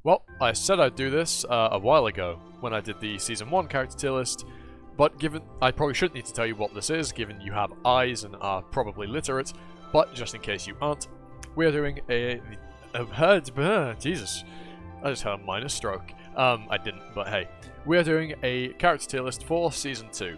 Well, I said I'd do this a while ago when I did the Season 1 character tier list, but given I probably shouldn't need to tell you what this is, given you have eyes and are probably literate, but just in case you aren't, we're doing Jesus, I just had a minor stroke. I didn't, but hey. We're doing a character tier list for Season 2.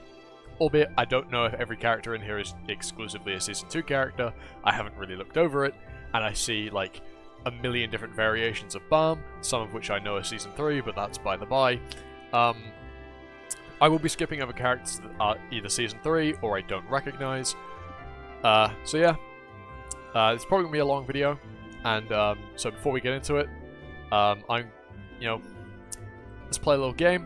Albeit, I don't know if every character in here is exclusively a Season 2 character. I haven't really looked over it, and I see, like, a million different variations of Balm, some of which I know are Season 3, but that's by the by. I will be skipping over characters that are either Season 3 or I don't recognise. So yeah, it's probably going to be a long video, and so before we get into it, let's play a little game.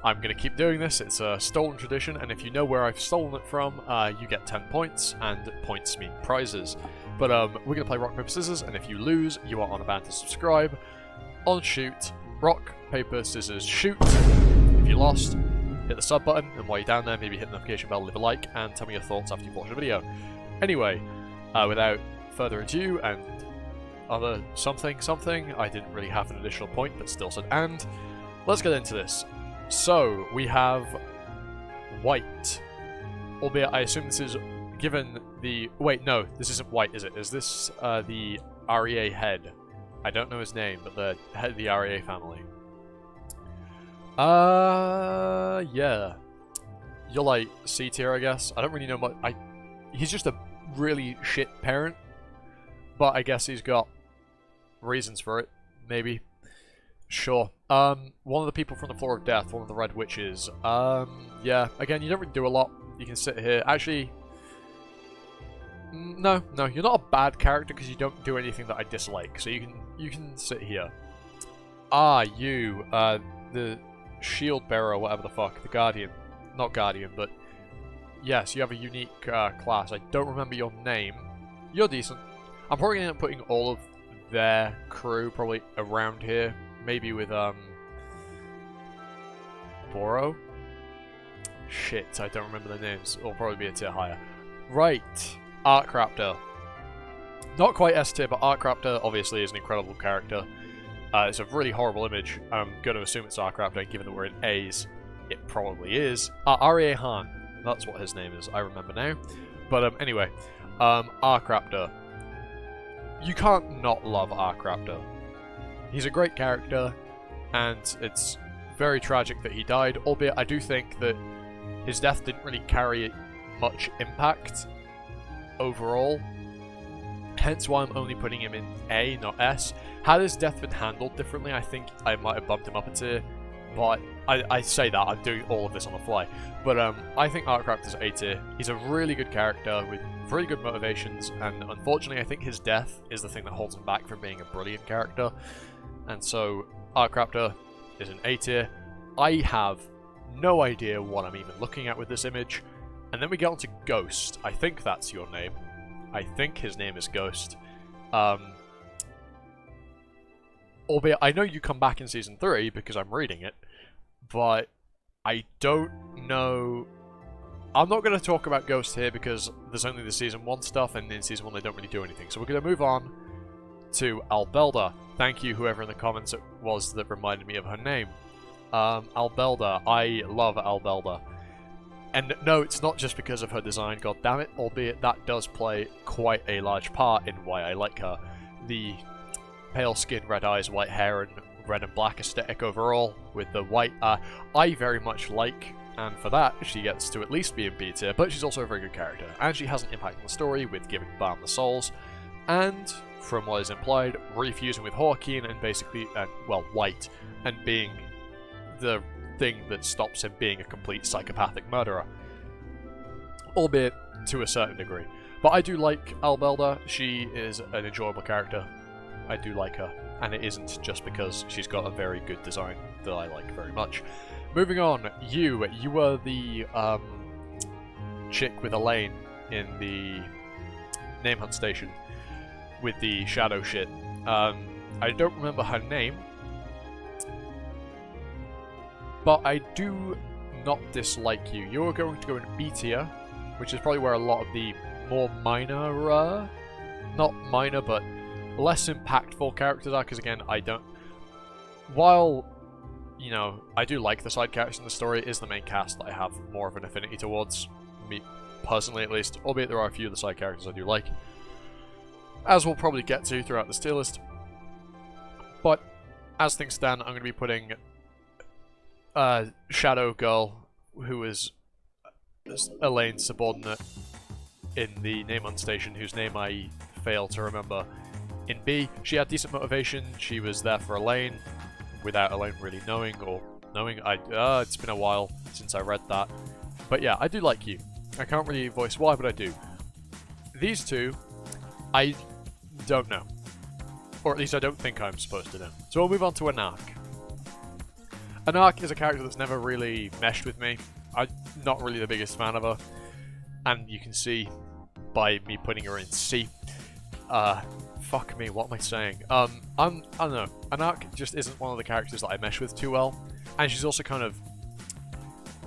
I'm going to keep doing this, it's a stolen tradition, and if you know where I've stolen it from, you get 10 points, and points mean prizes. But we're going to play rock, paper, scissors, and if you lose, you are on a ban to subscribe. On shoot, rock, paper, scissors, shoot. If you lost, hit the sub button, and while you're down there, maybe hit the notification bell, leave a like, and tell me your thoughts after you've watched the video. Anyway, without further ado, and other something, I didn't really have an additional point, but still said and. Let's get into this. So, we have white. Albeit, I assume this is given the... Wait, no, this isn't white, is it? Is this the REA head? I don't know his name, but the head of the REA family. Yeah. You're like C tier, I guess. I don't really know much. He's just a really shit parent, but I guess he's got reasons for it, maybe. Sure. One of the people from the Floor of Death, one of the Red Witches. Yeah. Again, you don't really do a lot. You can sit here. Actually, no, you're not a bad character because you don't do anything that I dislike. So you can sit here. You, the Shield Bearer, whatever the fuck, the Guardian, not Guardian, but yes, you have a unique class. I don't remember your name. You're decent. I'm probably gonna end up putting all of their crew probably around here. Maybe with, Boro? Shit, I don't remember their names. It'll probably be a tier higher. Right. Arkraptor. Not quite S tier, but Arkraptor obviously is an incredible character. It's a really horrible image. I'm going to assume it's Arkraptor, given that we're in A's. It probably is. R.E.A. Han. That's what his name is. I remember now. But, anyway. Arkraptor. You can't not love Arkraptor. He's a great character, and it's very tragic that he died, albeit I do think that his death didn't really carry much impact overall, hence why I'm only putting him in A, not S. Had his death been handled differently, I think I might have bumped him up a tier, but I say that, I'm doing all of this on the fly. But I think Arkraptor's A tier. He's a really good character with very good motivations, and unfortunately I think his death is the thing that holds him back from being a brilliant character. And so, Arkraptor is an A tier. I have no idea what I'm even looking at with this image. And then we get on to Ghost. I think that's your name. I think his name is Ghost. Albeit, I know you come back in Season 3 because I'm reading it. But I don't know... I'm not going to talk about Ghost here because there's only the Season 1 stuff, and in Season 1 they don't really do anything. So we're going to move on to Albeldo. Thank you, whoever in the comments it was that reminded me of her name. Albeldo. I love Albeldo. And no, it's not just because of her design, god damn it, albeit that does play quite a large part in why I like her. The pale skin, red eyes, white hair, and red and black aesthetic overall, with the white, I very much like, and for that, she gets to at least be in B tier, but she's also a very good character, and she has an impact on the story with giving Balm the souls, and from what is implied, refusing with Hoi Yang and basically, well, white, and being the thing that stops him being a complete psychopathic murderer. Albeit to a certain degree. But I do like Albeldo. She is an enjoyable character. I do like her. And it isn't just because she's got a very good design that I like very much. Moving on, you were the chick with Elaine in the Name Hunt Station with the shadow shit. I don't remember her name, but I do not dislike you. You're going to go in B tier, which is probably where a lot of the more minor, not minor, but less impactful characters are, because again, while, you know, I do like the side characters in the story, it is the main cast that I have more of an affinity towards, me personally at least, albeit there are a few of the side characters I do like, as we'll probably get to throughout this tier list. But as things stand, I'm going to be putting Shadow Girl, who is Elaine's subordinate in the Name On station, whose name I fail to remember, in B. She had decent motivation, she was there for Elaine, without Elaine really knowing, or knowing. It's been a while since I read that. But yeah, I do like you. I can't really voice why, but I do. These two, I don't know. Or at least I don't think I'm supposed to know. So we'll move on to Anark. Anark is a character that's never really meshed with me. I'm not really the biggest fan of her. And you can see by me putting her in C. Fuck me, what am I saying? I don't know. Anark just isn't one of the characters that I mesh with too well. And she's also kind of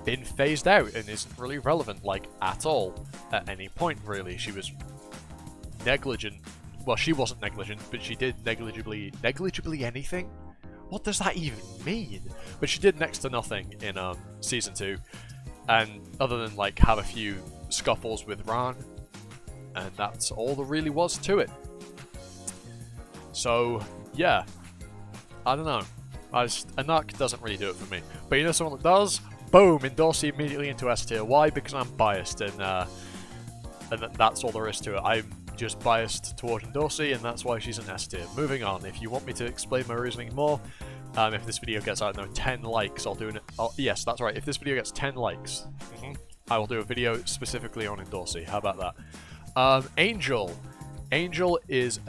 been phased out and isn't really relevant, like, at all. At any point, really. She was negligent. Well, she wasn't negligent, but she did negligibly anything? What does that even mean? But she did next to nothing in Season 2. And other than, like, have a few scuffles with Ran. And that's all there really was to it. So, yeah. I don't know. Anark doesn't really do it for me. But you know someone that does? Boom! Endorse immediately into S tier. Why? Because I'm biased, and that's all there is to it. I'm just biased towards Endorsi, and that's why she's an S tier. Moving on. If you want me to explain my reasoning more, if this video gets, I don't know, 10 likes, I'll do it. Yes, that's right. If this video gets 10 likes, I will do a video specifically on Endorsi. How about that? Angel. Angel is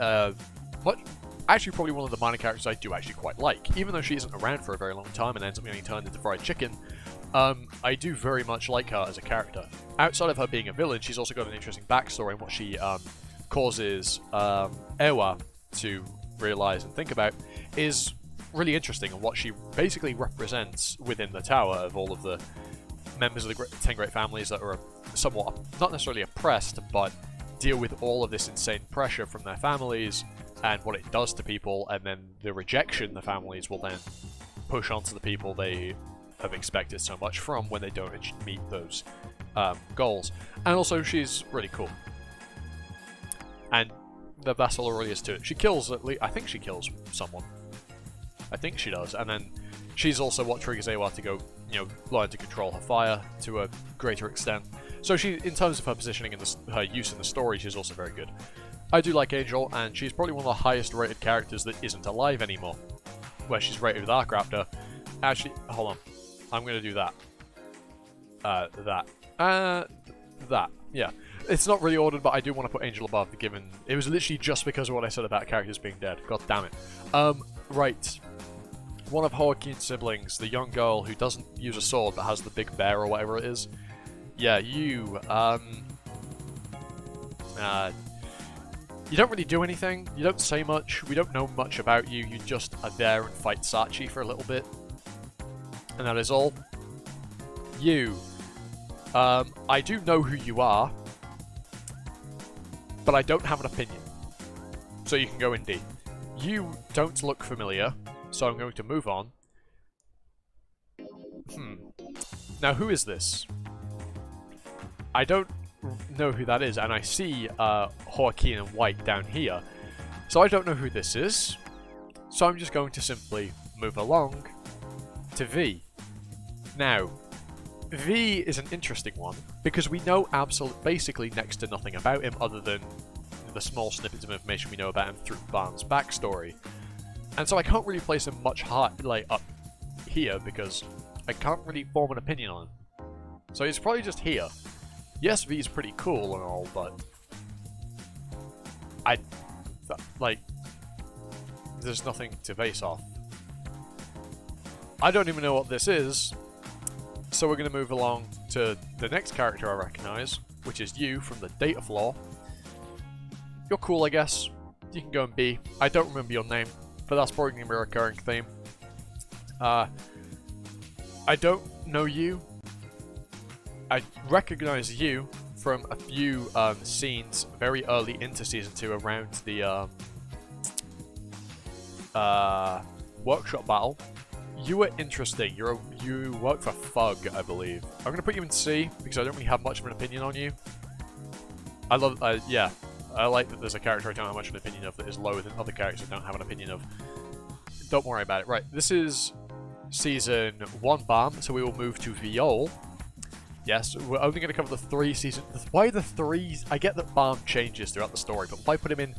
actually probably one of the minor characters I do actually quite like. Even though she isn't around for a very long time and ends up getting turned into fried chicken, I do very much like her as a character. Outside of her being a villain, she's also got an interesting backstory and what she causes Ewa to realize and think about is really interesting, and what she basically represents within the tower of all of the members of the 10 great families that are somewhat, not necessarily oppressed, but deal with all of this insane pressure from their families and what it does to people, and then the rejection the families will then push onto the people they have expected so much from when they don't meet those goals. And also, she's really cool. And that's all there really is to it. She kills, at least, I think she kills someone. I think she does. And then she's also what triggers Ewa to go, you know, learn to control her fire to a greater extent. So she, in terms of her positioning and her use in the story, she's also very good. I do like Angel, and she's probably one of the highest rated characters that isn't alive anymore. Where she's rated with Arkraptor. Actually, hold on. I'm going to do that. That. Yeah. It's not really ordered, but I do want to put Angel above, given... It was literally just because of what I said about characters being dead. God damn it. Right. One of Joaquin's siblings, the young girl who doesn't use a sword but has the big bear or whatever it is. Yeah, you, you don't really do anything. You don't say much. We don't know much about you. You just are there and fight Sachi for a little bit. And that is all. You. I do know who you are. But I don't have an opinion. So you can go in D. You don't look familiar. So I'm going to move on. Now, who is this? I don't know who that is, and I see Joaquin and White down here. So I don't know who this is. So I'm just going to simply move along to V. Now, V is an interesting one, because we know basically next to nothing about him other than the small snippets of information we know about him through Barnes' backstory. And so I can't really place him much up here, because I can't really form an opinion on him. So he's probably just here. Yes, V's pretty cool and all, but... there's nothing to base off. I don't even know what this is, so we're going to move along to the next character I recognise, which is you from the data floor. You're cool, I guess. You can go and B. I don't remember your name, but that's probably going to be a recurring theme. I don't know you. I recognise you from a few scenes very early into Season 2 around the workshop battle. You were interesting. You work for Fug, I believe. I'm going to put you in C, because I don't really have much of an opinion on you. I love, yeah. I like that there's a character I don't have much of an opinion of that is lower than other characters I don't have an opinion of. Don't worry about it. Right, this is Season 1 Balm, so we will move to Viol. Yes, we're only going to cover the 3 seasons. Why the 3? I get that Balm changes throughout the story, but why put him in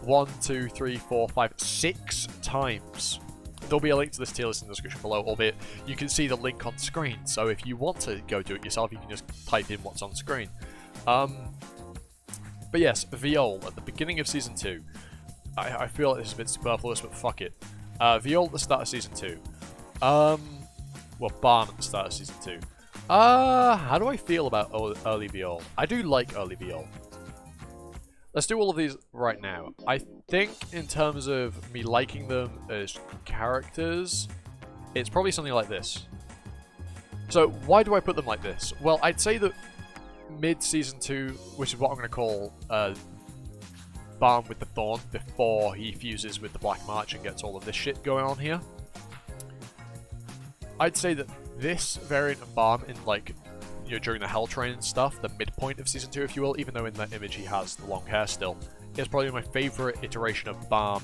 1, 2, 3, 4, 5, 6 times? There'll be a link to this tier list in the description below, albeit you can see the link on screen, so if you want to go do it yourself, you can just type in what's on screen. But yes, Viol, at the beginning of Season 2. I feel like this is a bit superfluous, but fuck it. Viol at the start of Season 2. Well, Balm at the start of Season 2. How do I feel about early Viol? I do like early Viol. Let's do all of these right now. I think in terms of me liking them as characters, it's probably something like this. So why do I put them like this? Well, I'd say that mid-season 2, which is what I'm going to call Balm with the Thorn, before he fuses with the Black March and gets all of this shit going on here. I'd say that this variant of Balm in, like, you know, during the Hell Train and stuff, the midpoint of Season 2, if you will, even though in that image he has the long hair still, is probably my favourite iteration of Balm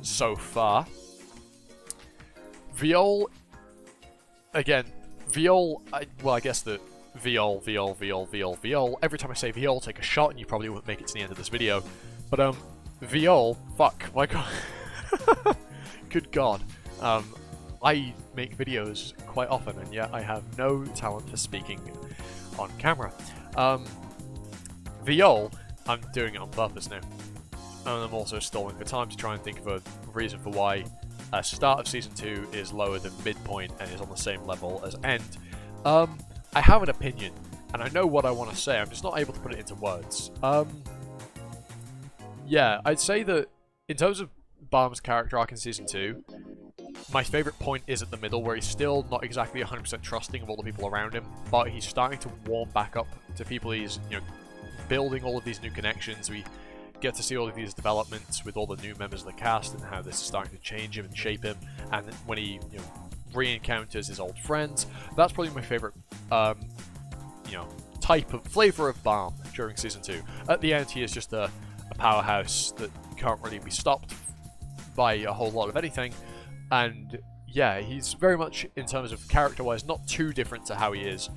so far. Viol, again, Viol, well, I guess that Viol, every time I say Viol, take a shot, and you probably won't make it to the end of this video. But, Viol, fuck, my god. Good god. I make videos quite often, and yet I have no talent for speaking on camera. Viol, I'm doing it on purpose now. And I'm also stalling for time to try and think of a reason for why start of Season 2 is lower than midpoint and is on the same level as end. I have an opinion, and I know what I want to say, I'm just not able to put it into words. Yeah, I'd say that in terms of Balm's character arc in Season 2, my favourite point is at the middle, where he's still not exactly 100% trusting of all the people around him, but he's starting to warm back up to people. He's, you know, building all of these new connections. We get to see all of these developments with all the new members of the cast and how this is starting to change him and shape him. And when he, you know, re-encounters his old friends, that's probably my favourite, you know, type of flavour of Balm during Season 2. At the end, he is just a powerhouse that can't really be stopped by a whole lot of anything. And yeah, he's very much, in terms of character-wise, not too different to how he is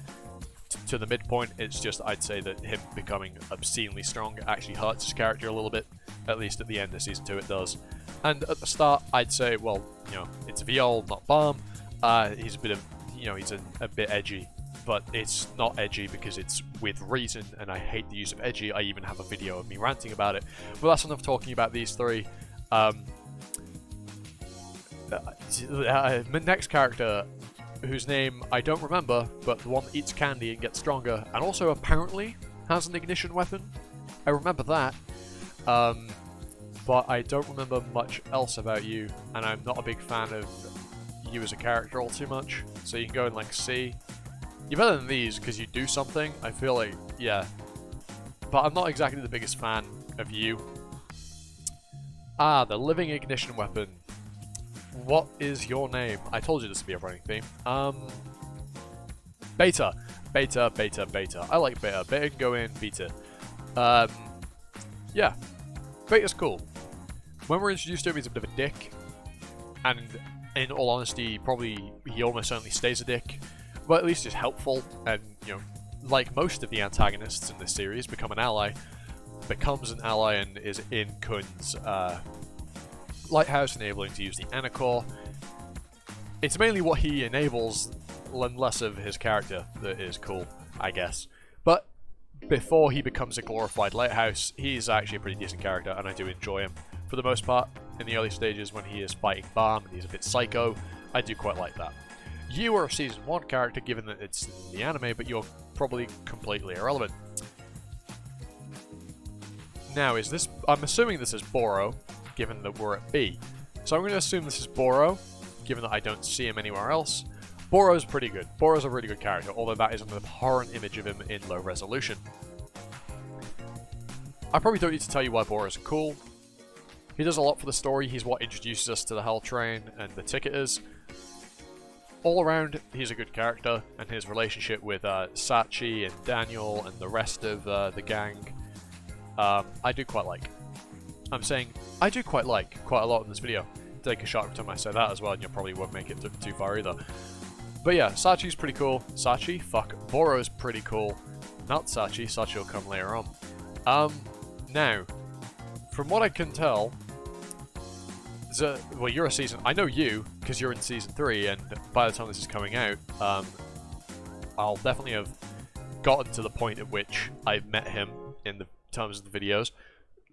to the midpoint. It's just, I'd say that him becoming obscenely strong actually hurts his character a little bit. At least at the end of Season 2 it does. And at the start, I'd say, well, you know, it's Viol, not Balm. He's a bit of, you know, he's a bit edgy. But it's not edgy because it's with reason, and I hate the use of edgy. I even have a video of me ranting about it. But that's enough talking about these three. Next character, whose name I don't remember, but the one that eats candy and gets stronger, and also apparently has an ignition weapon. I remember that. But I don't remember much else about you, and I'm not a big fan of you as a character all too much. So you can go in like C. You're better than these because you do something. I feel like, yeah. But I'm not exactly the biggest fan of you. The living ignition weapon. What is your name? I told you this would be a running theme. Beta. Beta. I like Beta. Beta can go in Beta. Yeah. Beta's cool. When we're introduced to him, he's a bit of a dick. And in all honesty, probably he almost certainly stays a dick. But at least he's helpful, and, you know, like most of the antagonists in this series, becomes an ally, and is in Kun's lighthouse, enabling to use the Anacore. It's mainly what he enables, and less of his character, that is cool, I guess. But before he becomes a glorified lighthouse, he's actually a pretty decent character, and I do enjoy him. For the most part, in the early stages when he is fighting Balm and he's a bit psycho, I do quite like that. You are a Season 1 character, given that it's in the anime, but you're probably completely irrelevant. Now, is this... I'm assuming this is Boro, given that we're at B. So I'm going to assume this is Boro, given that I don't see him anywhere else. Boro's pretty good. Boro's a really good character, although that is an abhorrent image of him in low resolution. I probably don't need to tell you why Boro's cool. He does a lot for the story. He's what introduces us to the Hell Train and the Ticketers. All around, he's a good character, and his relationship with Sachi and Daniel and the rest of the gang, I do quite like. I'm saying I do quite like quite a lot in this video. Take a shot every time I say that as well, and you probably won't make it too far either. But yeah, Sachi's pretty cool. Sachi? Fuck. Boro's pretty cool. Not Sachi. Sachi will come later on. Now, from what I can tell, well, you're a season... I know you, because you're in Season 3, and by the time this is coming out, I'll definitely have gotten to the point at which I've met him in the terms of the videos.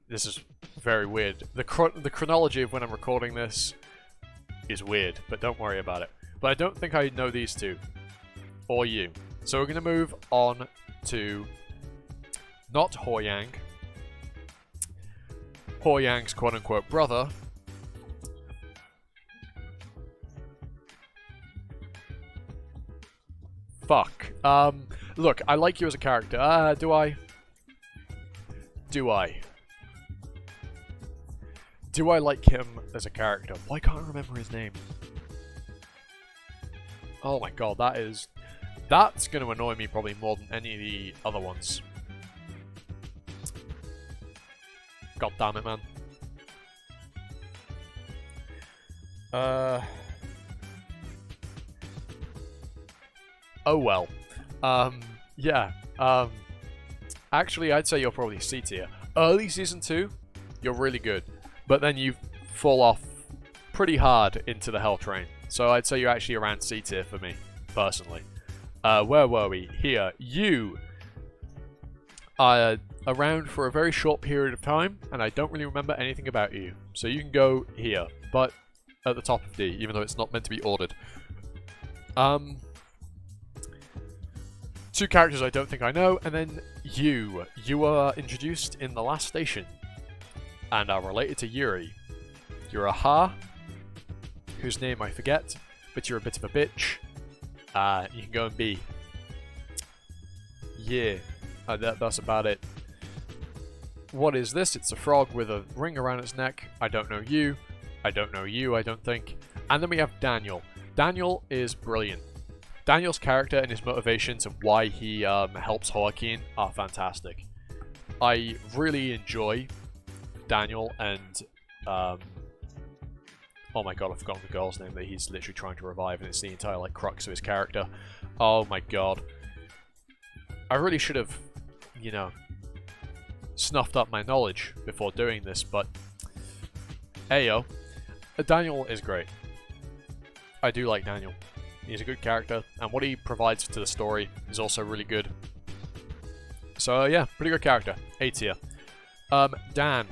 This is very weird. The chronology of when I'm recording this is weird, but don't worry about it. But I don't think I know these two, or you. So we're going to move on to not Hoi Yang. Hoi Yang's quote-unquote brother. Fuck. Look, I like you as a character. Do I? Do I? Do I like him as a character? Why can't I remember his name? Oh my god, that's going to annoy me probably more than any of the other ones. God damn it, man. Oh well. Yeah. Actually, I'd say you're probably C tier. Early Season 2, you're really good. But then you fall off pretty hard into the Hell Train. So I'd say you're actually around C tier for me, personally. Where were we? Here. You are around for a very short period of time, and I don't really remember anything about you. So you can go here, but at the top of D, even though it's not meant to be ordered. Two characters I don't think I know, and then you. You are introduced in the last station, and are related to Yuri. You're a Ha, whose name I forget, but you're a bit of a bitch. You can go and be. Yeah, that's about it. What is this? It's a frog with a ring around its neck. I don't know you. I don't know you, I don't think. And then we have Daniel. Daniel is brilliant. Daniel's character and his motivations and why he helps Joaquin are fantastic. I really enjoy Daniel and... oh my god, I've forgotten the girl's name that he's literally trying to revive, and it's the entire like crux of his character. Oh my god. I really should have, you know, snuffed up my knowledge before doing this, but... Ayo. Daniel is great. I do like Daniel. He's a good character, and what he provides to the story is also really good. So yeah, pretty good character. A tier. Dan.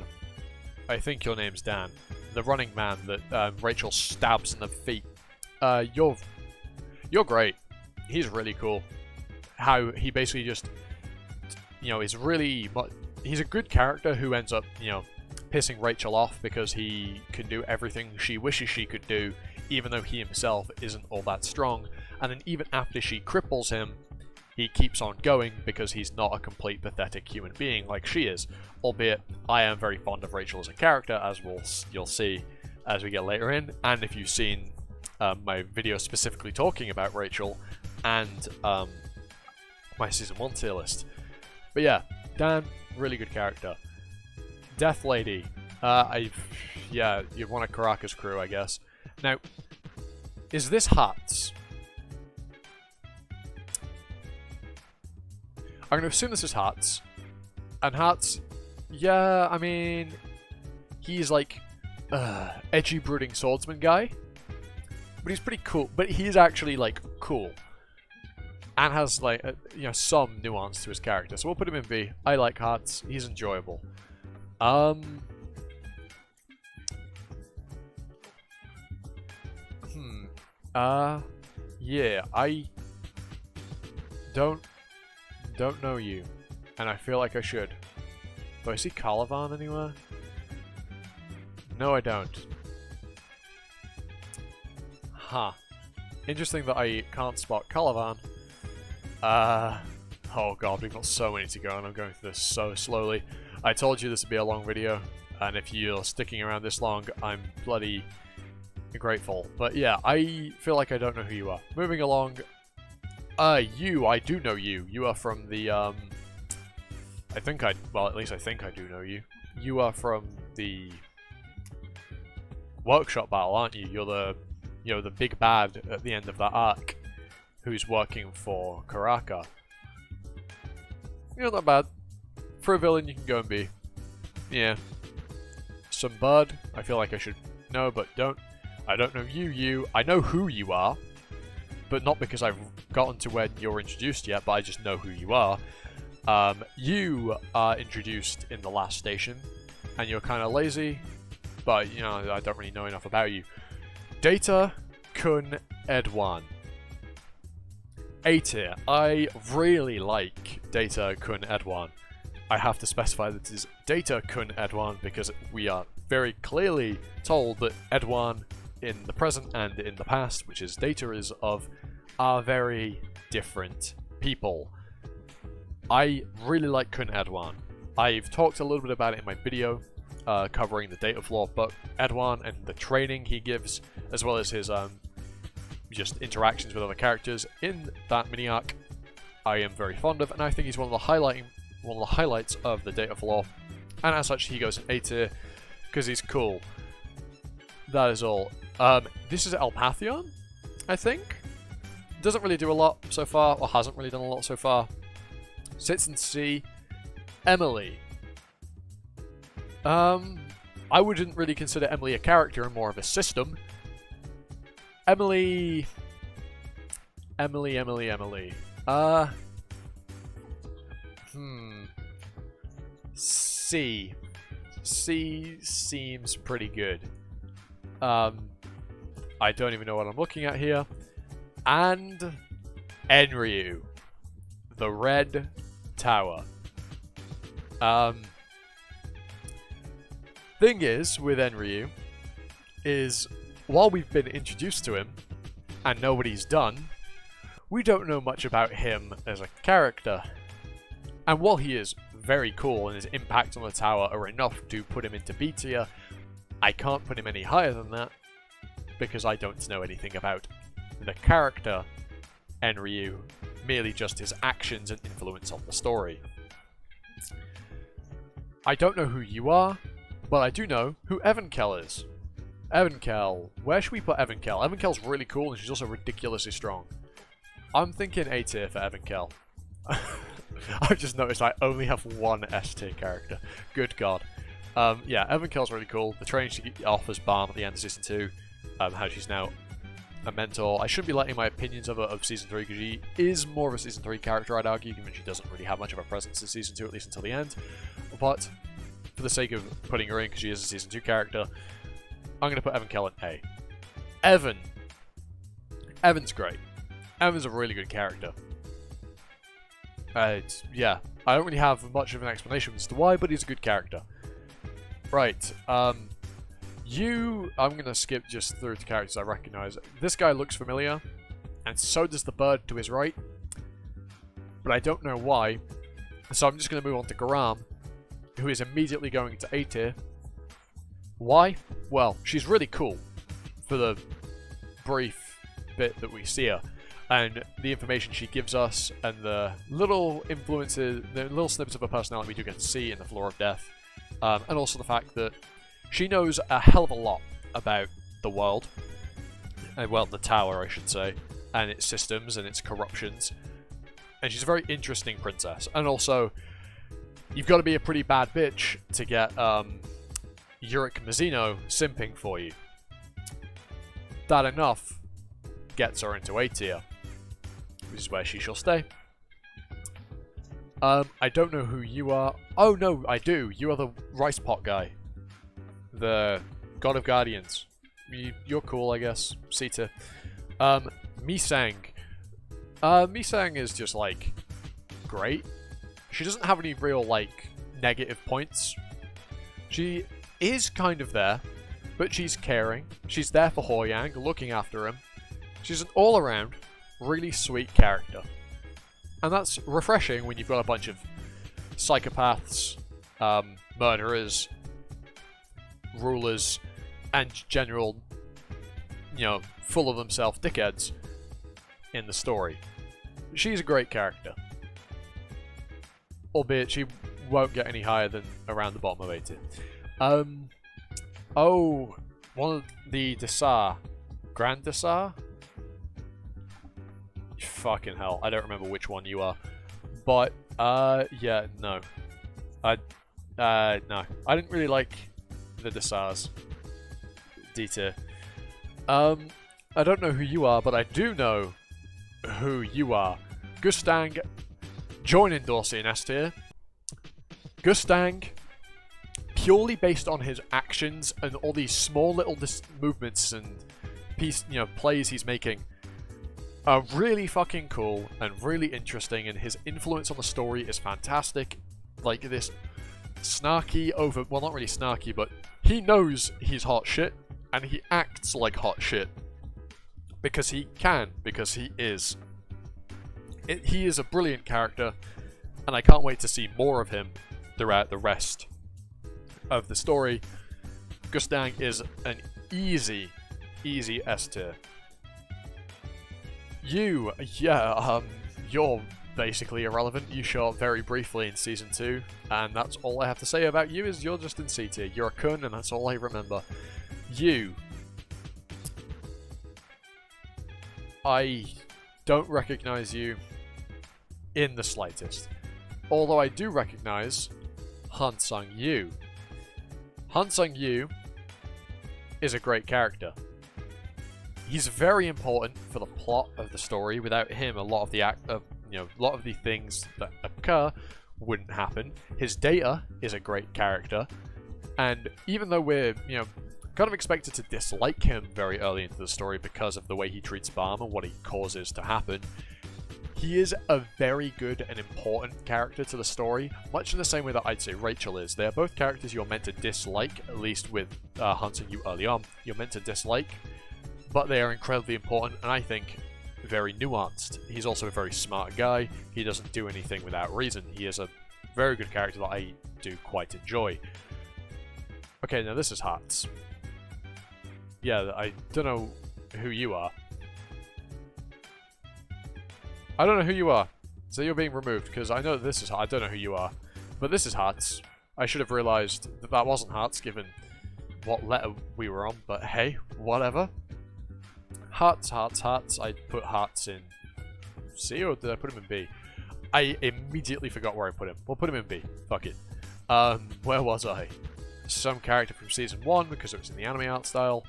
I think your name's Dan. The running man that Rachel stabs in the feet. You're great. He's really cool. How he basically just, you know, is really... He's a good character who ends up, you know, pissing Rachel off because he can do everything she wishes she could do, even though he himself isn't all that strong. And then even after she cripples him, he keeps on going because he's not a complete pathetic human being like she is. Albeit, I am very fond of Rachel as a character, as you'll see as we get later in. And if you've seen my video specifically talking about Rachel and my Season 1 tier list. But yeah, Dan, really good character. Death Lady. Yeah, you're one of Karaka's crew, I guess. Now, is this Hats? I'm going to assume this is Hats. And Hats, yeah, I mean, he's like, edgy brooding swordsman guy. But he's pretty cool. But he's actually, like, cool. And has, like, you know, some nuance to his character. So we'll put him in B. I like Hats. He's enjoyable. Yeah, I don't know you, and I feel like I should. Do I see Caliban anywhere? No, I don't. Huh. Interesting that I can't spot Caliban. Oh god, we've got so many to go, and I'm going through this so slowly. I told you this would be a long video. And if you're sticking around this long, I'm bloody grateful. But yeah, I feel like I don't know who you are. Moving along, I do know you. You are from the, well, at least I think I do know you. You are from the workshop battle, aren't you? You're the big bad at the end of that arc, who's working for Karaka. You're not bad. For a villain, you can go and be. Yeah. Some bird. I feel like I should know, but don't. I don't know you. I know who you are, but not because I've gotten to when you're introduced yet, but I just know who you are. You are introduced in the last station, and you're kind of lazy, but, you know, I don't really know enough about you. Data Kun Edwan. A tier. I really like Data Kun Edwan. I have to specify that it is Data Kun Edwan because we are very clearly told that Edwan in the present and in the past, which is Data, is of, are very different people. I really like Kun Edwan. I've talked a little bit about it in my video covering the data flaw, but Edwan and the training he gives, as well as his just interactions with other characters in that mini arc, I am very fond of, and I think he's one of the highlights of the data flaw, and as such he goes in A tier because he's cool. That is all. This is Alpathion, I think. Doesn't really do a lot so far, or hasn't really done a lot so far. Sits in C. Emily. I wouldn't really consider Emily a character and more of a system. Emily. C. C seems pretty good. I don't even know what I'm looking at here. And Enryu. The Red Tower. Thing is, with Enryu, is while we've been introduced to him and know what he's done, we don't know much about him as a character. And while he is very cool and his impact on the tower are enough to put him into B tier, I can't put him any higher than that because I don't know anything about the character Enryu, merely just his actions and influence on the story. I don't know who you are, but I do know who Kell is. Kell. Where should we put Kell? Kell's really cool and she's also ridiculously strong. I'm thinking A tier for Kell. I've just noticed I only have one S tier character. Good God. Yeah, Kell's really cool. The training she offers Balm at the end of Season 2. How she's now a mentor. I shouldn't be letting my opinions of her of Season 3 because she is more of a Season 3 character, I'd argue, given she doesn't really have much of a presence in Season 2, at least until the end. But for the sake of putting her in, because she is a Season 2 character, I'm going to put Kell in A. Evan's great. Evan's a really good character. Yeah, I don't really have much of an explanation as to why, but he's a good character. Right, I'm going to skip just through the characters I recognize. This guy looks familiar, and so does the bird to his right, but I don't know why, so I'm just going to move on to Garam, who is immediately going to A tier. Why? Well, she's really cool for the brief bit that we see her, and the information she gives us, and the little influences, the little snippets of her personality we do get to see in the Floor of Death, and also the fact that she knows a hell of a lot about the world, and well, the tower, I should say, and its systems and its corruptions, and she's a very interesting princess, and also, you've got to be a pretty bad bitch to get, Yuri Mazzino simping for you. That enough gets her into A tier, which is where she shall stay. I don't know who you are. Oh no, I do. You are the rice pot guy. The God of Guardians. You're cool, I guess. C tier. Misang. Misang is just, like, great. She doesn't have any real, like, negative points. She is kind of there, but she's caring. She's there for Hoi Yang, looking after him. She's an all-around, really sweet character. And that's refreshing when you've got a bunch of psychopaths, murderers, rulers and general, full of themselves dickheads in the story. She's a great character. Albeit she won't get any higher than around the bottom of 80. Oh, one of the Desar. Grand Desar? Fucking hell, I don't remember which one you are. But, yeah, no. No. I didn't really like the Desars. D-tier. I don't know who you are, but I do know who you are. Gustang, joining Dorsey in S tier. Gustang, purely based on his actions and all these small little movements and plays he's making, are really fucking cool and really interesting, and his influence on the story is fantastic. Like this snarky well, not really snarky, but he knows he's hot shit, and he acts like hot shit. Because he can, because he is. He is a brilliant character, and I can't wait to see more of him throughout the rest of the story. Gustang is an easy S tier. You're basically irrelevant. You show up very briefly in Season 2, and that's all I have to say about you, is you're just in C tier. You're a Kun, and that's all I remember. I don't recognize you in the slightest. Although I do recognize Han Sung-yu. Han Sung-yu is a great character. He's very important for the plot of the story. Without him, a lot of the things that occur wouldn't happen. His data is a great character, and even though we're kind of expected to dislike him very early into the story because of the way he treats Barm and what he causes to happen, he is a very good and important character to the story, much in the same way that I'd say Rachel is. They are both characters you're meant to dislike, at least with Han Sung-yu early on. You're meant to dislike, but they are incredibly important, and I think very nuanced. He's also a very smart guy. He doesn't do anything without reason. He is a very good character that I do quite enjoy. Okay, now this is Hearts. Yeah, I don't know who you are. I don't know who you are. So you're being removed, because I know this is Hearts. I don't know who you are. But this is Hearts. I should have realised that that wasn't Hearts, given what letter we were on. But hey, whatever. Hearts. I'd put Hearts in C, or did I put him in B? I immediately forgot where I put him. We'll put him in B. Fuck it. Where was I? Some character from Season 1, because it was in the anime art style.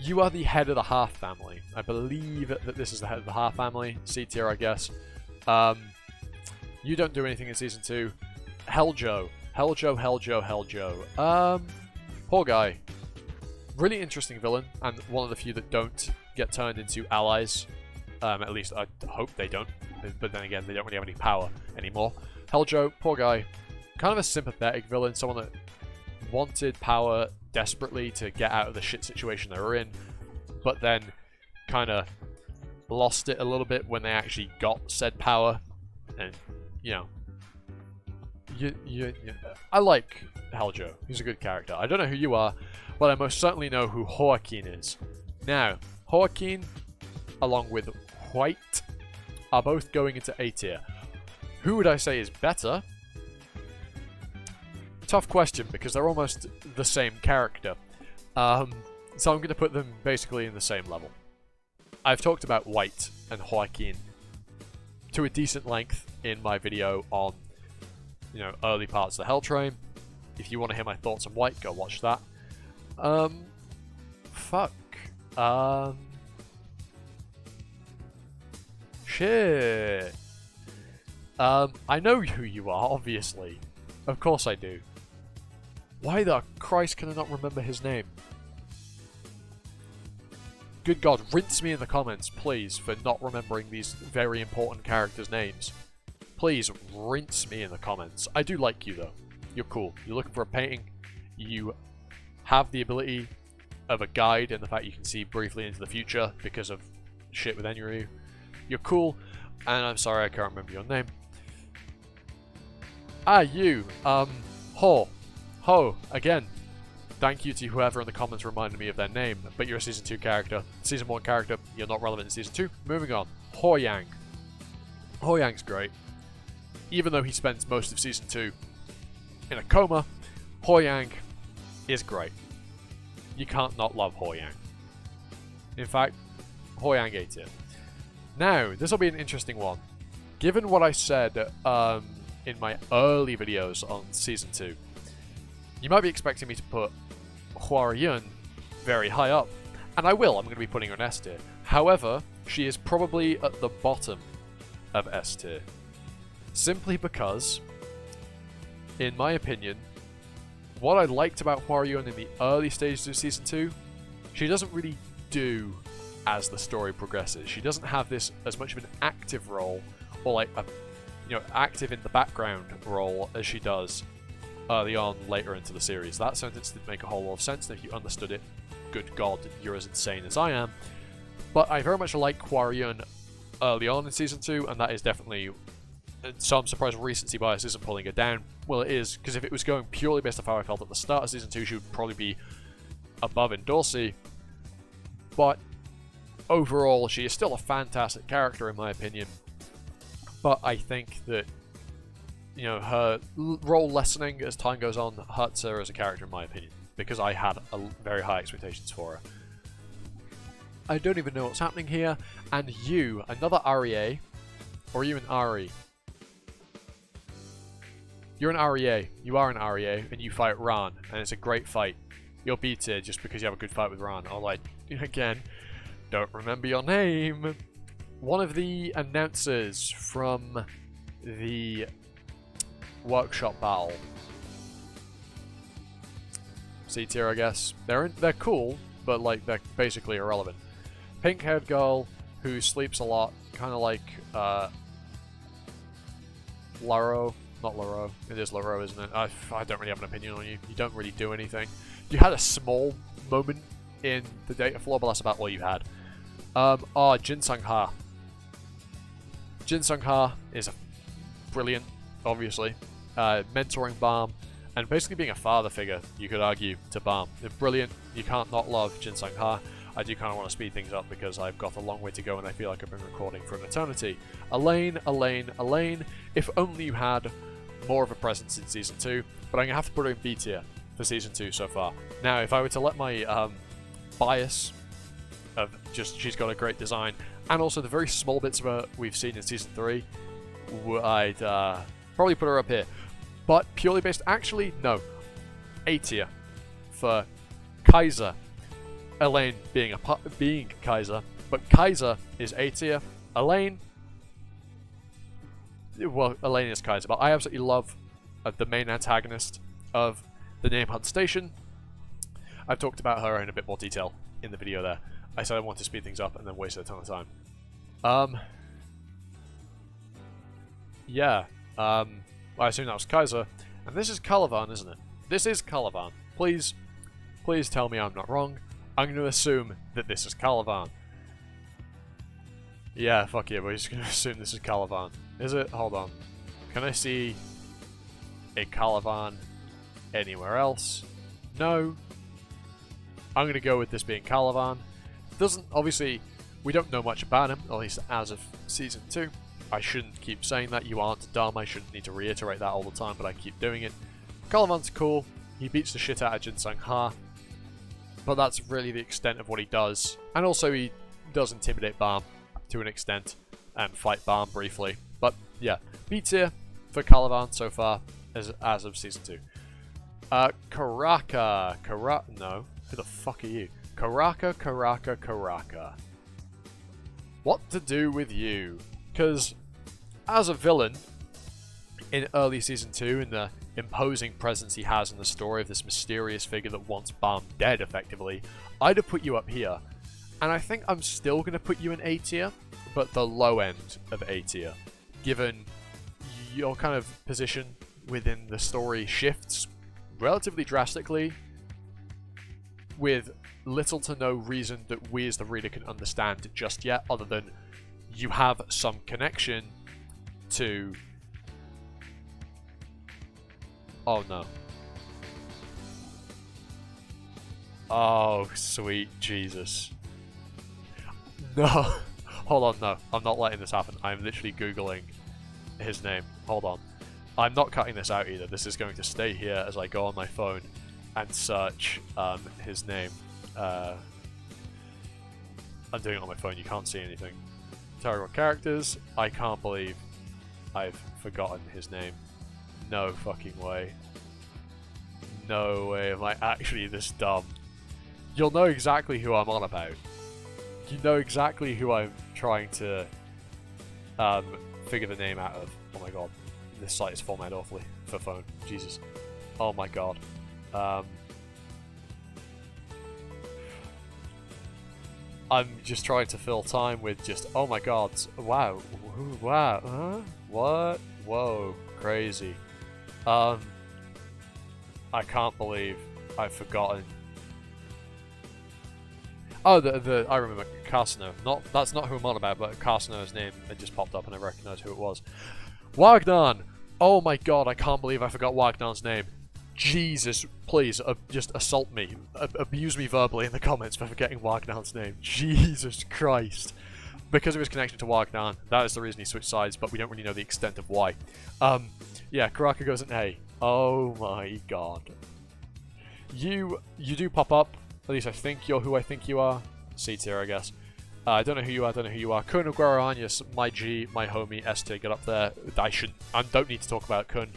You are the head of the Half family. I believe that this is the head of the Half family. C tier, I guess. You don't do anything in Season 2. Heljo. Poor guy. Really interesting villain, and one of the few that don't get turned into allies. At least I hope they don't. But then again, they don't really have any power anymore. Heljo, poor guy. Kind of a sympathetic villain, someone that wanted power desperately to get out of the shit situation they were in, but then kind of lost it a little bit when they actually got said power. And I like Heljo. He's a good character. I don't know who you are, but I most certainly know who Joaquin is. Now, Joaquin, along with White, are both going into A tier. Who would I say is better? Tough question, because they're almost the same character. So I'm going to put them basically in the same level. I've talked about White and Joaquin to a decent length in my video on, early parts of the Hell Train. If you want to hear my thoughts on White, go watch that. Shit. I know who you are, obviously. Of course I do. Why the Christ can I not remember his name? Good God, rinse me in the comments, please, for not remembering these very important characters' names. Please, rinse me in the comments. I do like you, though. You're cool. You're looking for a painting. You have the ability of a guide and the fact you can see briefly into the future because of shit with Enryu. You're cool, and I'm sorry I can't remember your name. You. Ho, again. Thank you to whoever in the comments reminded me of their name, but you're a Season 2 character. Season 1 character, you're not relevant in Season 2. Moving on. Hoi Yang. Hoi Yang's great. Even though he spends most of Season 2 in a coma, Hoi Yang is great. You can't not love Hoi Yang. In fact, Hoi Yang A tier. Now, this will be an interesting one. Given what I said in my early videos on Season 2, you might be expecting me to put Hoi Yang very high up. And I will, I'm going to be putting her in S tier. However, she is probably at the bottom of S tier. Simply because, in my opinion, what I liked about Hoi Yang in the early stages of Season 2, she doesn't really do as the story progresses. She doesn't have this as much of an active role, or like a, active in the background role as she does early on later into the series. That sentence didn't make a whole lot of sense, and if you understood it, good god, you're as insane as I am. But I very much like Hoi Yang early on in Season 2, and that is definitely... So I'm surprised recency bias isn't pulling her down. Well, it is, because if it was going purely based off how I felt at the start of Season 2, she would probably be above in Dorsey. But overall, she is still a fantastic character in my opinion. But I think that, her role lessening as time goes on hurts her as a character in my opinion, because I had very high expectations for her. I don't even know what's happening here. And you, another REA, or are you an RE? You're an REA. You are an REA, and you fight Ran, and it's a great fight. You're B tier just because you have a good fight with Ran. Or like, again, don't remember your name. One of the announcers from the workshop battle. C tier, I guess. They're cool, but like they're basically irrelevant. Pink-haired girl who sleeps a lot, kind of like Laro. Not Laro. It is Laro, isn't it? I don't really have an opinion on you. You don't really do anything. You had a small moment in the data floor, but that's about all you had. Jin Sung-ha. Jin Sung-ha is brilliant, obviously. Mentoring Balm, and basically being a father figure, you could argue, to Balm. They're brilliant. You can't not love Jin Sung-ha. I do kind of want to speed things up because I've got a long way to go and I feel like I've been recording for an eternity. Elaine. If only you had more of a presence in Season 2, but I'm going to have to put her in B tier for Season 2 so far. Now, if I were to let my bias of just she's got a great design, and also the very small bits of her we've seen in Season 3, I'd probably put her up here. But purely based, actually, no. A tier for Kaiser. Elaine being Kaiser, but Kaiser is A tier. Elaine is Kaiser, but I absolutely love the main antagonist of the Name Hunt Station. I've talked about her in a bit more detail in the video there. I said I want to speed things up and then waste a ton of time. I assume that was Kaiser, and this is Caliban, isn't it? This is Caliban. Please tell me I'm not wrong. I'm going to assume that this is Caliban. Yeah, fuck yeah, we're just going to assume this is Caliban. Is it? Hold on. Can I see a Caliban anywhere else? No. I'm going to go with this being Caliban. Obviously, we don't know much about him, at least as of Season 2. I shouldn't keep saying that. You aren't dumb. I shouldn't need to reiterate that all the time, but I keep doing it. Caliban's cool. He beats the shit out of Jin Sung-ha. But that's really the extent of what he does. And also he does intimidate Balm to an extent and fight Balm briefly. But yeah, B tier for Caliban so far as of Season 2. Karaka. No. Who the fuck are you? Karaka. What to do with you? Because as a villain in early Season 2, in the imposing presence he has in the story of this mysterious figure that wants Balm dead, effectively, I'd have put you up here. And I think I'm still going to put you in A tier, but the low end of A tier, given your kind of position within the story shifts relatively drastically, with little to no reason that we as the reader can understand just yet, other than you have some connection to... Oh no. Oh, sweet Jesus. No. Hold on, no. I'm not letting this happen. I'm literally Googling his name. Hold on. I'm not cutting this out either. This is going to stay here as I go on my phone and search his name. I'm doing it on my phone. You can't see anything. Terrible characters. I can't believe I've forgotten his name. No fucking way. No way am I actually this dumb. You'll know exactly who I'm on about. You know exactly who I'm trying to figure the name out of. Oh my god. This site is formatted awfully for phone. Jesus. Oh my god. I'm just trying to fill time with just, oh my god, wow, wow, huh? What? Whoa, crazy. I can't believe I've forgotten. Oh, I remember Carsino. That's not who I'm on about, but Carsino's name had just popped up and I recognized who it was. Wagner! Oh my god, I can't believe I forgot Wagner's name. Jesus, please, just assault me. Abuse me verbally in the comments for forgetting Wagner's name. Jesus Christ. Because of his connection to Wagner, that is the reason he switched sides, but we don't really know the extent of why. Yeah, Karaka goes an A. Oh my god. You do pop up. At least I think you're who I think you are. C tier, I guess. I don't know who you are, don't know who you are. Conan Aguero, yes, my G, my homie, S tier, get up there. I don't need to talk about Kun.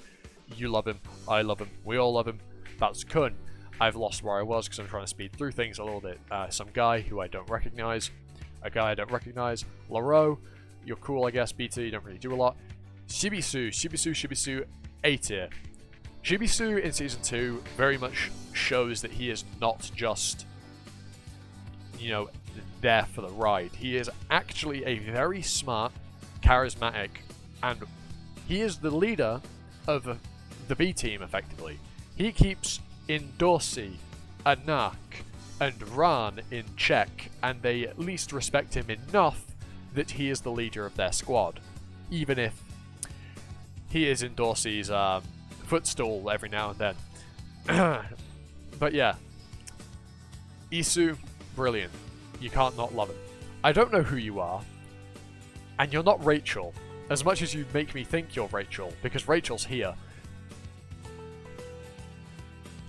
You love him, I love him, we all love him. That's Kun. I've lost where I was because I'm trying to speed through things a little bit. Some guy who I don't recognize. A guy I don't recognize. Laro, you're cool, I guess. B tier, you don't really do a lot. Shibisu, A tier. Shibisu in Season 2 very much shows that he is not just, you know, there for the ride. He is actually a very smart, charismatic, and he is the leader of the B team, effectively. He keeps Indorsi, Anak, and Ran in check, and they at least respect him enough that he is the leader of their squad, even if he is Indorsi's footstool every now and then. But yeah, Isu, brilliant. You can't not love him. I don't know who you are, and you're not Rachel, as much as you make me think you're Rachel, because Rachel's here.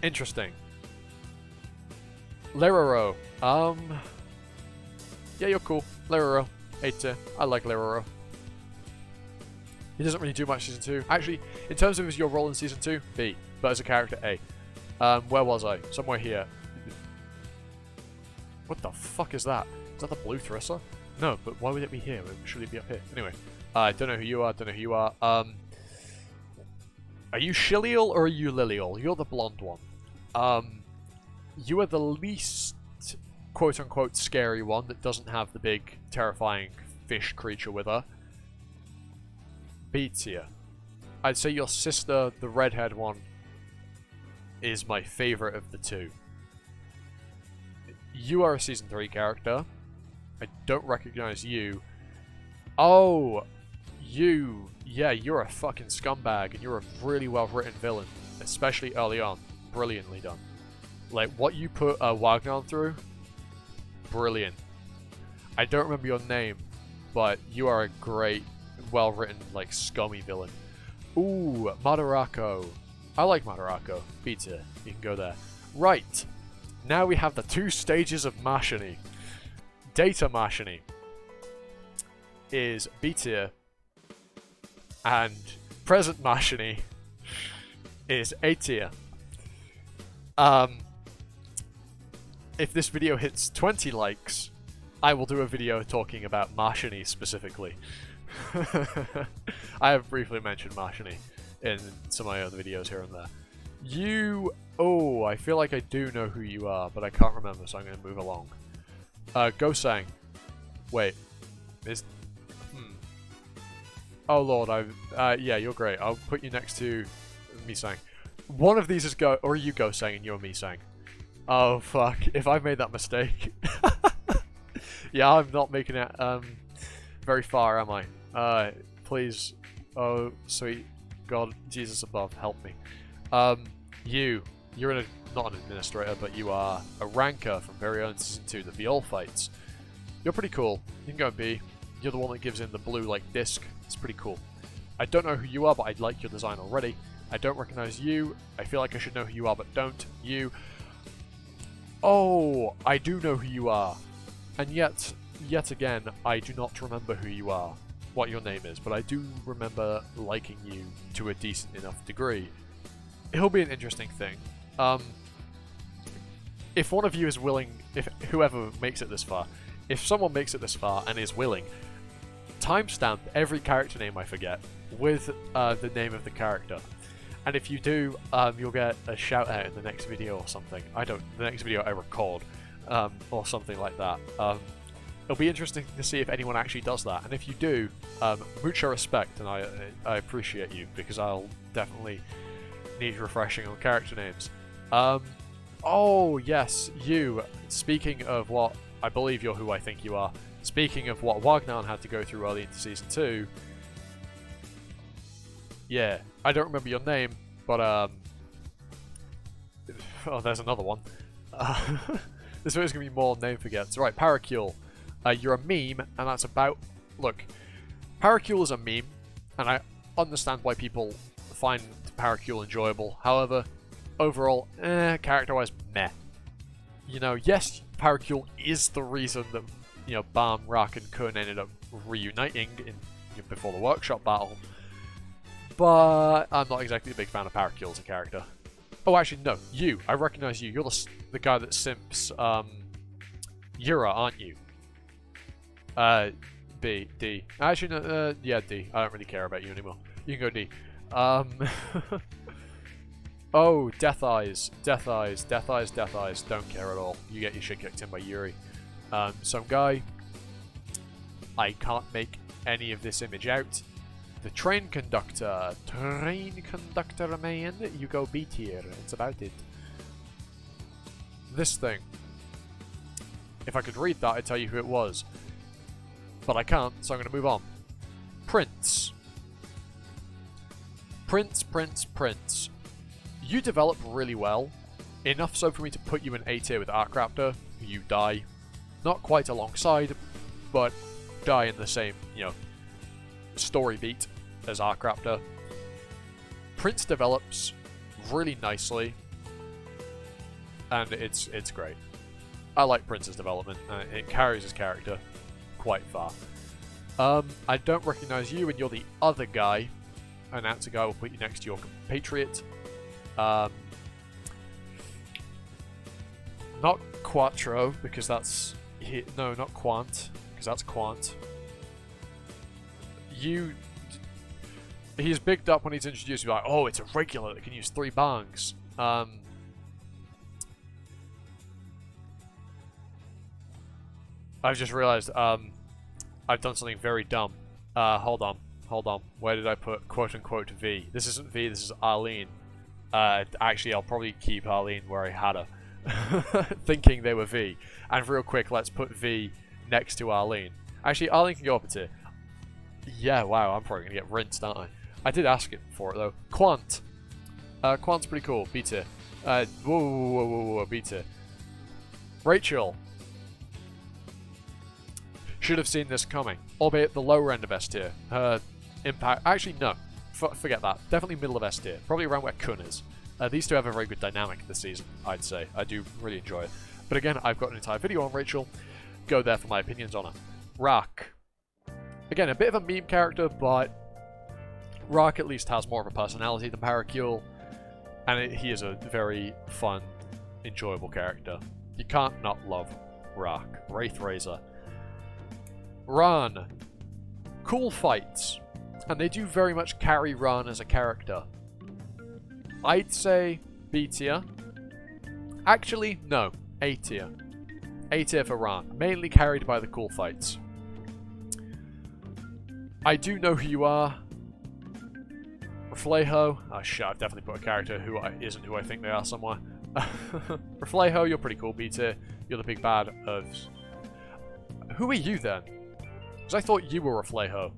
Interesting. Leroro. Yeah, you're cool. Leroro. A tier. I like Leroro. He doesn't really do much Season 2. Actually, in terms of your role in Season 2, B. But as a character, A. Where was I? Somewhere here. What the fuck is that? Is that the blue Tharissa? No, but why would it be here? Should it be up here? Anyway. I don't know who you are, don't know who you are. Are you Shiliel or are you Liliel? You're the blonde one. You are the least quote-unquote scary one that doesn't have the big, terrifying fish creature with her. B tier. I'd say your sister, the redhead one, is my favorite of the two. You are a Season 3 character. I don't recognize you. Oh, you. Yeah, you're a fucking scumbag, and you're a really well-written villain, especially early on. Brilliantly done. Like, what you put Wagner through, brilliant. I don't remember your name, but you are a great, well-written, like, scummy villain. Ooh, Madarako. I like Madarako. B tier. You can go there. Right. Now we have the 2 stages of Mashini. Data Mashini is B tier, and present Mashini is A tier. If this video hits 20 likes, I will do a video talking about Mashini specifically. I have briefly mentioned Mashini in some of my other videos here and there. You... Oh, I feel like I do know who you are, but I can't remember, so I'm going to move along. Gustang. Wait. Is... Oh lord, yeah, you're great. I'll put you next to Misang. One of these is or you Gustang and you're Misang. Oh fuck, if I've made that mistake. Yeah, I'm not making it very far, am I? Please. Oh, sweet God, Jesus above, help me. You. You're not an administrator, but you are a ranker from very early Season 2, the Viol fights. You're pretty cool. You can go and be. You're the one that gives in the blue, like, disc. It's pretty cool. I don't know who you are, but I like your design already. I don't recognize you. I feel like I should know who you are, but don't. You. Oh, I do know who you are. And yet again, I do not remember who you are, what your name is, but I do remember liking you to a decent enough degree. It'll be an interesting thing. If one of you is willing, if whoever makes it this far, if someone makes it this far and is willing, timestamp every character name I forget with the name of the character. And if you do, you'll get a shout out in the next video or something. The next video I record, or something like that. It'll be interesting to see if anyone actually does that. And if you do, mucho respect, and I appreciate you, because I'll definitely need refreshing on character names. Oh yes, you. Speaking of what I believe you're who I think you are. Speaking of what Wagner had to go through early into Season 2. Yeah, I don't remember your name, but oh, there's another one. This one's gonna be more name forgets. Right, Paracule. You're a meme, and that's about... Look, Paracule is a meme, and I understand why people find Paracule enjoyable. However, overall, character-wise, meh. You know, yes, Paracule is the reason that, you know, Bam, Rak, and Kun ended up reuniting before the workshop battle. But I'm not exactly a big fan of Paracule as a character. Oh, actually, no. You. I recognize you. You're the guy that simps Yura, aren't you? B. D. Actually, no, yeah, D. I don't really care about you anymore. You can go D. Oh, Death Eyes. Death Eyes. Death Eyes. Death Eyes. Don't care at all. You get your shit kicked in by Yuri. Some guy. I can't make any of this image out. The train conductor. Train conductor, man. You go B tier. That's about it. This thing. If I could read that, I'd tell you who it was. But I can't, so I'm going to move on. Prince. Prince. You develop really well. Enough so for me to put you in A tier with Arc Raptor. You die. Not quite alongside, but die in the same, you know, story beat as Arc Raptor. Prince develops really nicely, and it's great. I like Prince's development, and it carries his character quite far. I don't recognize you, and you're the other guy. And that's a guy will put you next to your compatriot. Not Quattro, because that's... No, not Quant, because that's Quant. He's bigged up when he's introduced. You're like, oh, it's a regular that can use 3 bangs. I've just realized I've done something very dumb. Hold on. Where did I put quote-unquote V? This isn't V, this is Arlene. Actually, I'll probably keep Arlene where I had her. Thinking they were V. And real quick, let's put V next to Arlene. Actually, Arlene can go up a tier. Yeah, wow, I'm probably going to get rinsed, aren't I? I did ask it for it, though. Quant. Quant's pretty cool. B tier. Whoa, B tier. Rachel. Should have seen this coming, albeit the lower end of S tier. Her impact... Actually, no. Forget that. Definitely middle of S tier. Probably around where Kun is. These two have a very good dynamic this season, I'd say. I do really enjoy it. But again, I've got an entire video on Rachel. Go there for my opinions on her. Rak. Again, a bit of a meme character, but Rak at least has more of a personality than Paracule. And he is a very fun, enjoyable character. You can't not love Rak. Wraith Razor. Ran. Cool fights. And they do very much carry Ran as a character. I'd say B tier. Actually, no. A tier. A tier for Ran. Mainly carried by the cool fights. I do know who you are. Rafalejo. Oh shit, I've definitely put a character who isn't who I think they are somewhere. Rafalejo, you're pretty cool, B tier. You're the big bad of... Who are you then? Because I thought you were Rafalejo.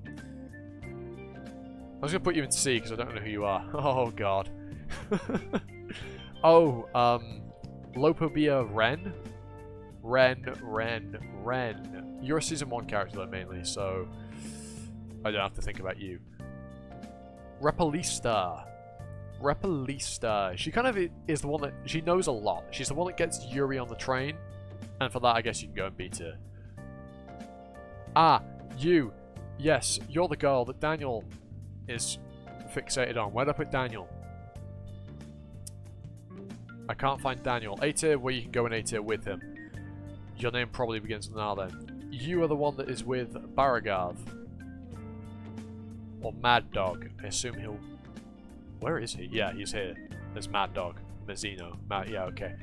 I was going to put you in C because I don't know who you are. Oh god. Oh, Lopobia Ren? Ren. You're a Season 1 character though, mainly, so I don't have to think about you. Repalista. She kind of is the one that... She knows a lot. She's the one that gets Yuri on the train. And for that, I guess you can go and beat her. Ah, you. Yes, you're the girl that Daniel is fixated on. Where'd I put Daniel? I can't find Daniel. A tier where you can go in A tier with him. Your name probably begins with an R then. You are the one that is with Baragav. Or Mad Dog. I assume he'll... Where is he? Yeah, he's here. There's Mad Dog. Mazzino. Yeah, okay.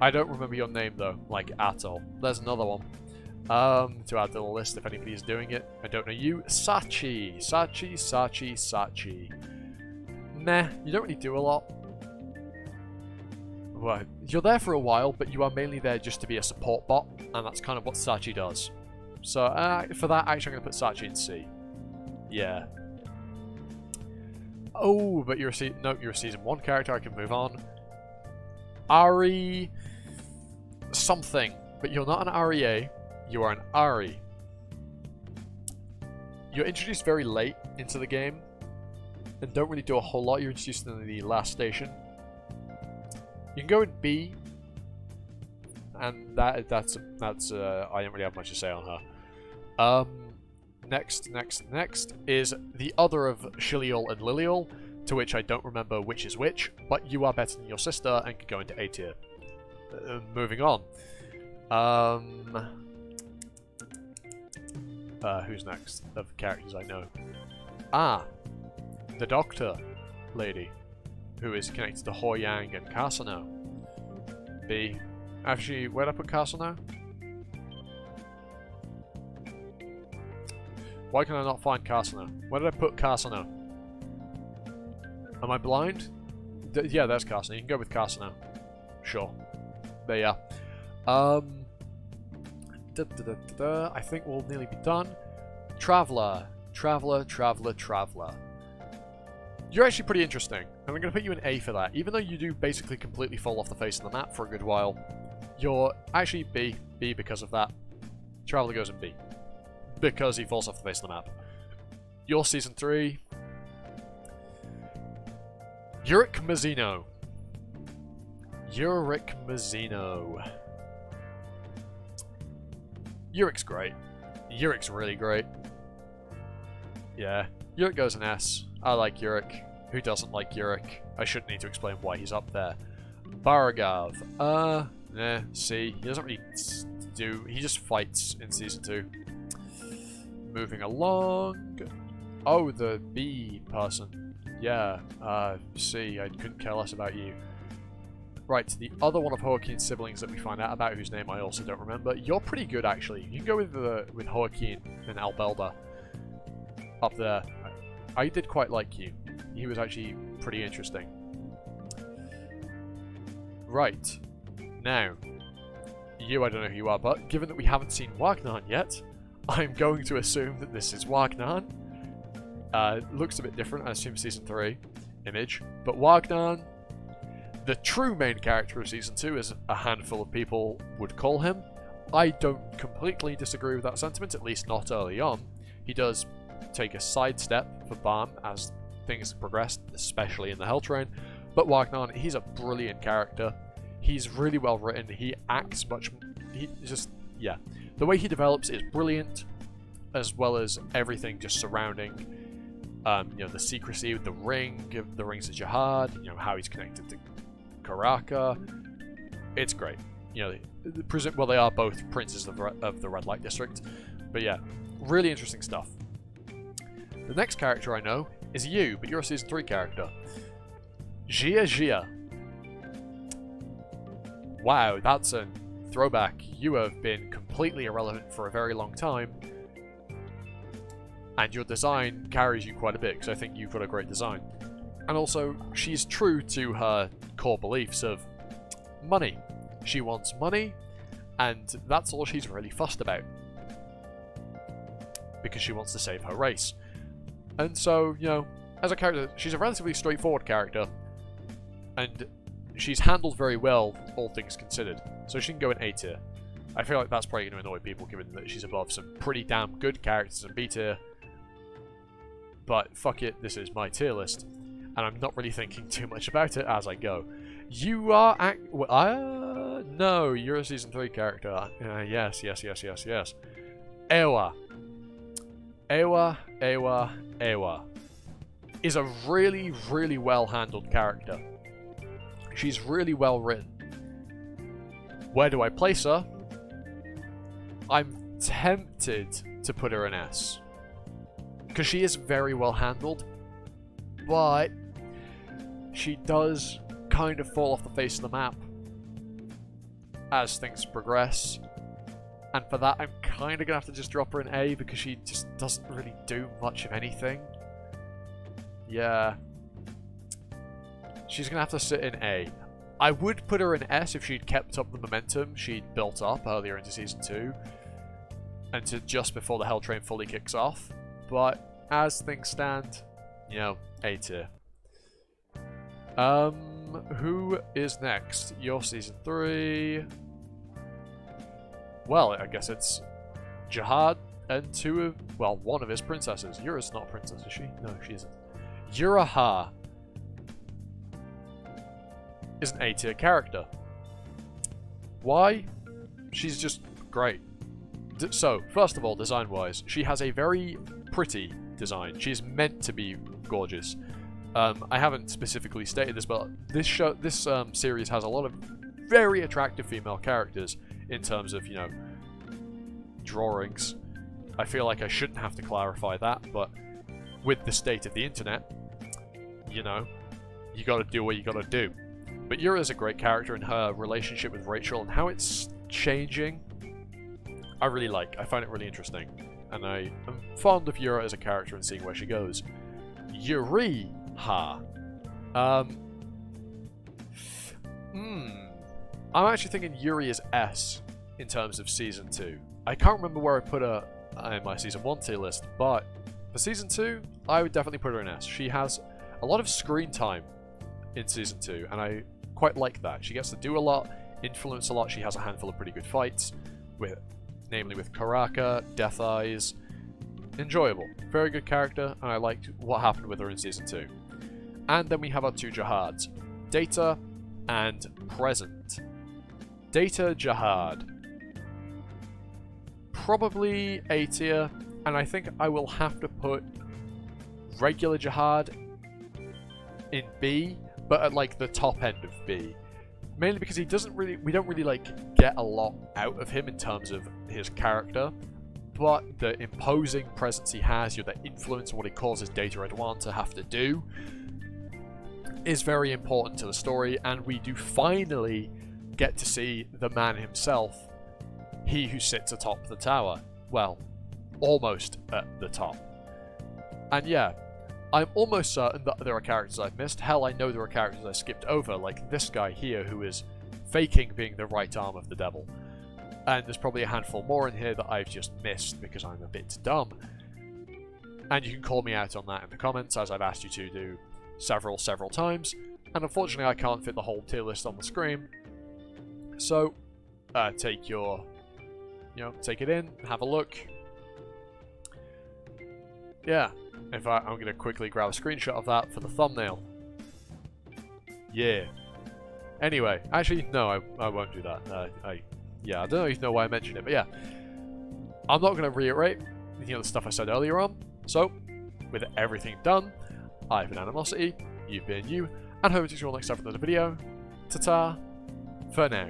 I don't remember your name though, like at all. There's another one. To add to the list if anybody's doing it. I don't know you. Sachi. Meh, you don't really do a lot. Well, you're there for a while, but you are mainly there just to be a support bot, and that's kind of what Sachi does. So, for that, actually I'm going to put Sachi in C. Yeah. Oh, but you're a Season 1 character, I can move on. Ari... something. But you're not an REA, you are an Ari. You're introduced very late into the game, and don't really do a whole lot. You're introduced in the last station. You can go in B, and that's I don't really have much to say on her. Next is the other of Shiliol and Liliol, to which I don't remember which is which, but you are better than your sister and can go into A tier. Moving on. Who's next of characters I know? Ah, the doctor lady, who is connected to Hoi Yang and Kasano. B. Actually, where'd I put Kasano? Why can I not find Kasano? Where did I put Kasano? Am I blind? Yeah, there's Kasano. You can go with Kasano. Sure. There you are. I think we'll nearly be done. Traveler. You're actually pretty interesting, and I'm going to put you in A for that. Even though you do basically completely fall off the face of the map for a good while, you're actually B because of that. Traveler goes in B. Because he falls off the face of the map. You're Season 3. Yurik Mazzino. Yurik's great. Yurik's really great. Yeah. Yurik goes in S. I like Yurik. Who doesn't like Yurik? I shouldn't need to explain why he's up there. Baragav. Nah, C. He doesn't really do... He just fights in Season 2. Moving along. Oh, the B person. Yeah. C. I couldn't care less about you. Right, the other one of Joaquin's siblings that we find out about, whose name I also don't remember. You're pretty good, actually. You can go with Joaquin and Albeldo up there. I did quite like you. He was actually pretty interesting. Right. Now, you, I don't know who you are, but given that we haven't seen Wagner yet, I'm going to assume that this is Wagner. Looks a bit different, I assume Season 3 image. But Wagner, the true main character of Season 2, as a handful of people would call him. I don't completely disagree with that sentiment, at least not early on. He does take a sidestep for Balm as things progress, especially in the Hell Train. But Wagner, he's a brilliant character. He's really well written. He acts much... He just... Yeah. The way he develops is brilliant, as well as everything just surrounding, you know, the secrecy with the rings of Jihad, you know, how he's connected to Karaka. It's great. You know, well, they are both princes of the Red Light District. But yeah, really interesting stuff. The next character I know is you, but you're a Season 3 character. Jiajir. Wow, that's a throwback. You have been completely irrelevant for a very long time. And your design carries you quite a bit, because I think you've got a great design. And also, she's true to her core beliefs of money. She wants money, and that's all she's really fussed about. Because she wants to save her race. And so, you know, as a character, she's a relatively straightforward character. And she's handled very well, all things considered. So she can go in A tier. I feel like that's probably going to annoy people, given that she's above some pretty damn good characters in B tier. But fuck it, this is my tier list. And I'm not really thinking too much about it as I go. You are... no, you're a Season 3 character. Yes. Ewa. Ewa. Is a really, really well-handled character. She's really well written. Where do I place her? I'm tempted to put her in S. Because she is very well handled. But she does kind of fall off the face of the map as things progress. And for that, I'm kind of going to have to just drop her in A because she just doesn't really do much of anything. Yeah. She's going to have to sit in A. I would put her in S if she'd kept up the momentum she'd built up earlier into Season 2. And to just before the Hell Train fully kicks off. But as things stand, you know, A tier. Who is next? Your Season 3. Well, I guess it's Jihad and one of his princesses. Yura's not a princess, is she? No, she isn't. Yuraha is an A tier character. Why? She's just great. So, first of all, design-wise, she has a very pretty design. She's meant to be gorgeous. I haven't specifically stated this, but this series has a lot of very attractive female characters in terms of, you know, drawings. I feel like I shouldn't have to clarify that, but with the state of the internet, you know, you gotta do what you gotta do. But Yura's a great character, and her relationship with Rachel and how it's changing, I really like. I find it really interesting. And I am fond of Yura as a character and seeing where she goes. Yuri! Ha. I'm actually thinking Yuri is S in terms of Season 2. I can't remember where I put her in my Season 1 tier list, but for Season 2, I would definitely put her in S. She has a lot of screen time in Season 2, and I quite like that. She gets to do a lot, influence a lot. She has a handful of pretty good fights, namely with Karaka, Death Eyes. Enjoyable. Very good character, and I liked what happened with her in Season 2. And then we have our two Jihads, Data and Present. Data Jihad. Probably A tier, and I think I will have to put regular Jihad in B, but at like the top end of B. Mainly because we don't really like get a lot out of him in terms of his character, but the imposing presence he has, the influence and what he causes Data Edouin to have to do, is very important to the story, and we do finally get to see the man himself, he who sits atop the tower. Well, almost at the top. And yeah, I'm almost certain that there are characters I've missed. Hell, I know there are characters I skipped over, like this guy here who is faking being the right arm of the devil. And there's probably a handful more in here that I've just missed because I'm a bit dumb. And you can call me out on that in the comments, as I've asked you to do several times. And unfortunately, I can't fit the whole tier list on the screen. So, take it in, have a look. Yeah. In fact, I'm going to quickly grab a screenshot of that for the thumbnail. Yeah. Anyway, actually, no, I won't do that. I don't know if you know why I mentioned it, but yeah. I'm not going to reiterate, the stuff I said earlier on. So, with everything done, I've been Animosity, you've been you, and hope to see you all next time for another video. Ta-ta, for now.